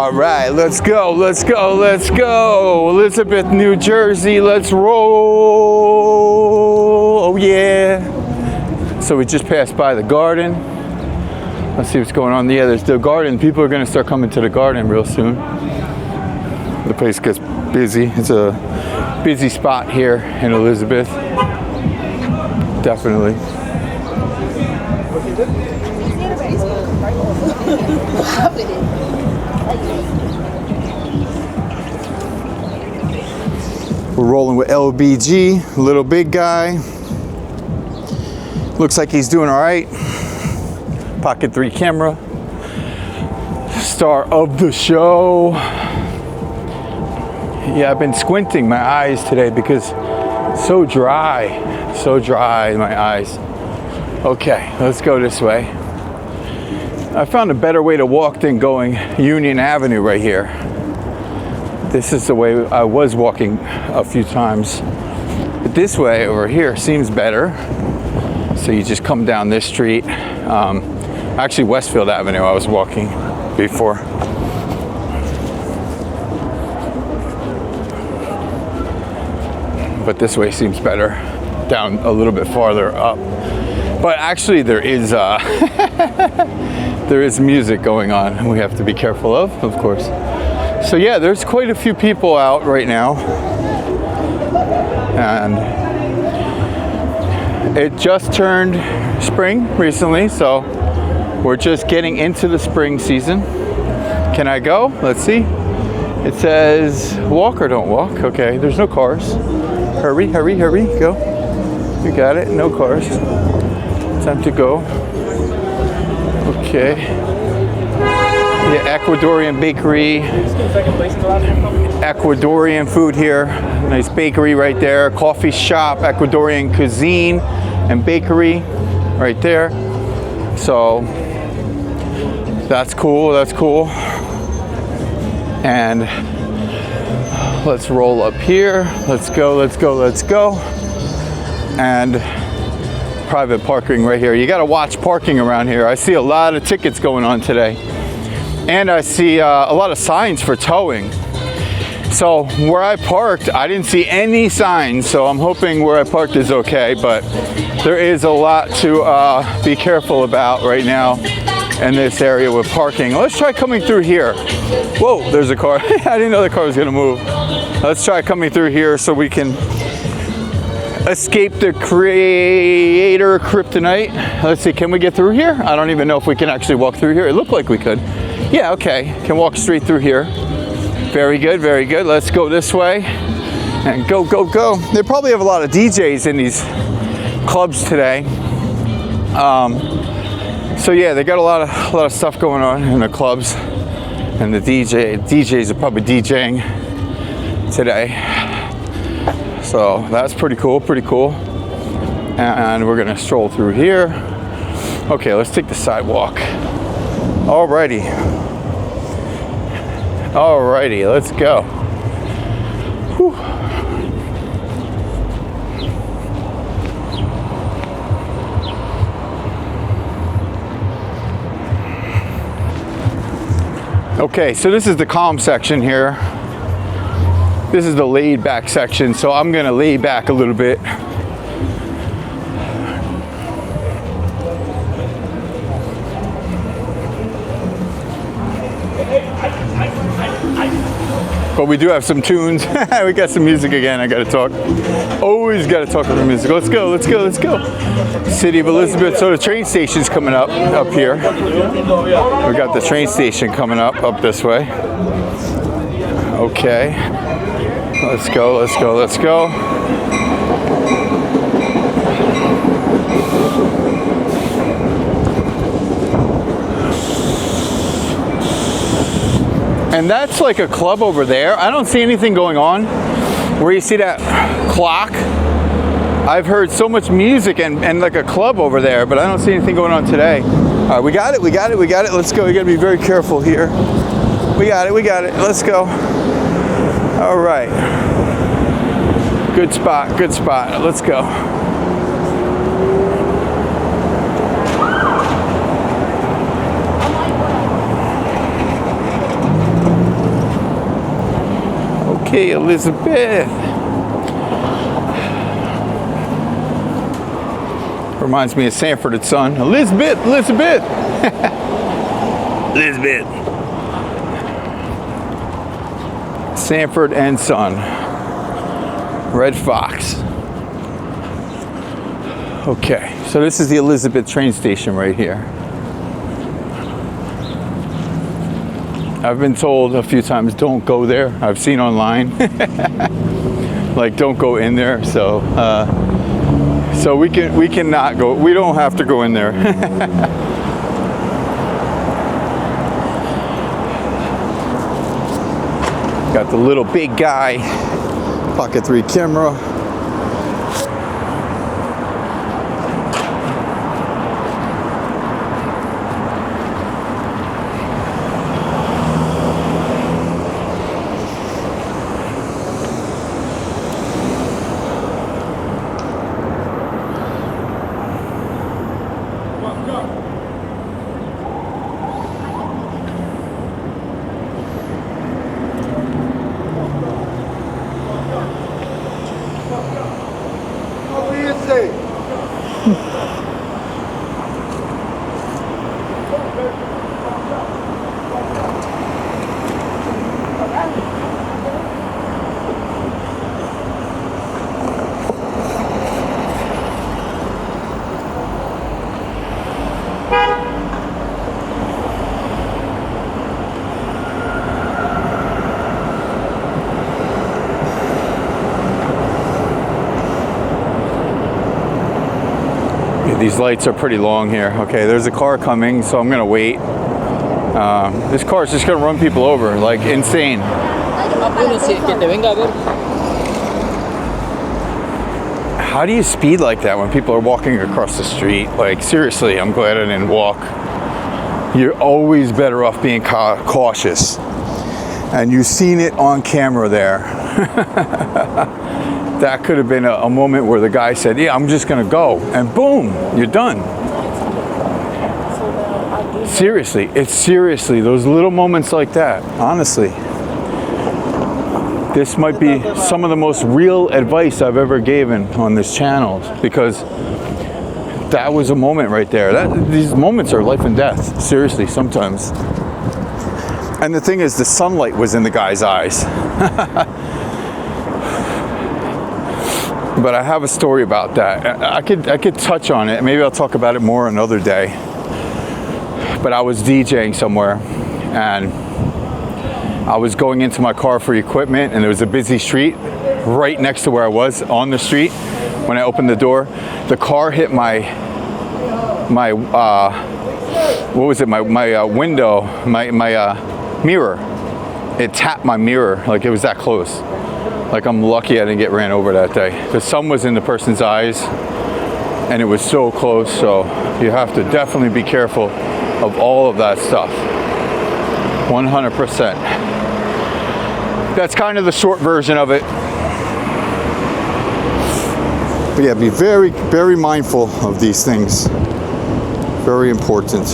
All right, let's go, let's go, let's go. Elizabeth, New Jersey, let's roll. Oh yeah. So we just passed by the garden. Let's see what's going on. Yeah, there's the garden. People are gonna start coming to the garden real soon. The place gets busy. It's a busy spot here in Elizabeth. Definitely. We're rolling with LBG, little big guy. Looks like he's doing all right. Pocket 3 camera. Star of the show. Yeah, I've been squinting my eyes today because so dry my eyes. Okay, let's go this way. I found a better way to walk than going Union Avenue right here. This is the way I was walking a few times. But this way over here seems better. So you just come down this street. Actually, Westfield Avenue I was walking before. But this way seems better, down a little bit farther up. But actually there is there is music going on we have to be careful of course. So yeah, there's quite a few people out right now. And it just turned spring recently, so we're just getting into the spring season. Can I go? Let's see. It says walk or don't walk. Okay, there's no cars. Hurry, hurry, hurry, go. You got it, no cars. Time to go. Okay. Yeah, Ecuadorian bakery. Ecuadorian food here. Nice bakery right there. Coffee shop, Ecuadorian cuisine and bakery right there. So that's cool, that's cool. And let's roll up here. Let's go, let's go, let's go. And private parking right here. You gotta watch parking around here. I see a lot of tickets going on today. And I see a lot of signs for towing. So where I parked, I didn't see any signs. So I'm hoping where I parked is okay, but there is a lot to be careful about right now in this area with parking. Let's try coming through here. Whoa, there's a car. I didn't know the car was gonna move. Let's try coming through here so we can escape the creator kryptonite. Let's see, can we get through here? I don't even know if we can actually walk through here. It looked like we could. Yeah, okay, can walk straight through here. Very good, very good. Let's go this way and go, go, go. They probably have a lot of DJs in these clubs today. So yeah, they got a lot of stuff going on in the clubs, and the DJs are probably DJing today. So that's pretty cool, pretty cool. And we're gonna stroll through here. Okay, let's take the sidewalk. Alrighty. Alrighty, let's go. Whew. Okay, so this is the calm section here. This is the laid back section, so I'm gonna lay back a little bit. But we do have some tunes. We got some music again. I gotta talk. Always gotta talk about music. Let's go, let's go, let's go. City of Elizabeth. So the train station's coming up here. We got the train station coming up this way. Okay. Let's go, let's go, let's go. And that's like a club over there. I don't see anything going on. Where you see that clock, I've heard so much music and like a club over there, but I don't see anything going on today. All right, we got it, we got it, we got it. Let's go. We gotta be very careful here. We got it, we got it. Let's go. All right. Good spot, good spot. Let's go. Okay, Elizabeth. Reminds me of Sanford and Son. Elizabeth, Elizabeth. Elizabeth. Sanford and Son. Red Fox. Okay, so this is the Elizabeth train station right here. I've been told a few times, don't go there. I've seen online, like don't go in there. So, so we cannot go. We don't have to go in there. Got the little big guy, Pocket 3 camera. These lights are pretty long here. Okay, there's a car coming, so I'm gonna wait. This car is just gonna run people over, like insane. How do you speed like that when people are walking across the street? Like seriously, I'm glad I didn't walk. You're always better off being cautious. And you've seen it on camera there. That could have been a moment where the guy said, yeah, I'm just gonna go, and boom, you're done. Seriously, it's seriously those little moments like that, honestly. This might be some of the most real advice I've ever given on this channel, because that was a moment right there. These moments are life and death, seriously, sometimes. And the thing is, the sunlight was in the guy's eyes. But I have a story about that. I could touch on it. Maybe I'll talk about it more another day. But I was DJing somewhere, and I was going into my car for equipment, and there was a busy street right next to where I was on the street. When I opened the door, the car hit my what was it? My window, my mirror. It tapped my mirror, like it was that close. Like I'm lucky I didn't get ran over that day. The sun was in the person's eyes and it was so close, so you have to definitely be careful of all of that stuff. 100%. That's kind of the short version of it. But yeah, be very, very mindful of these things. Very important.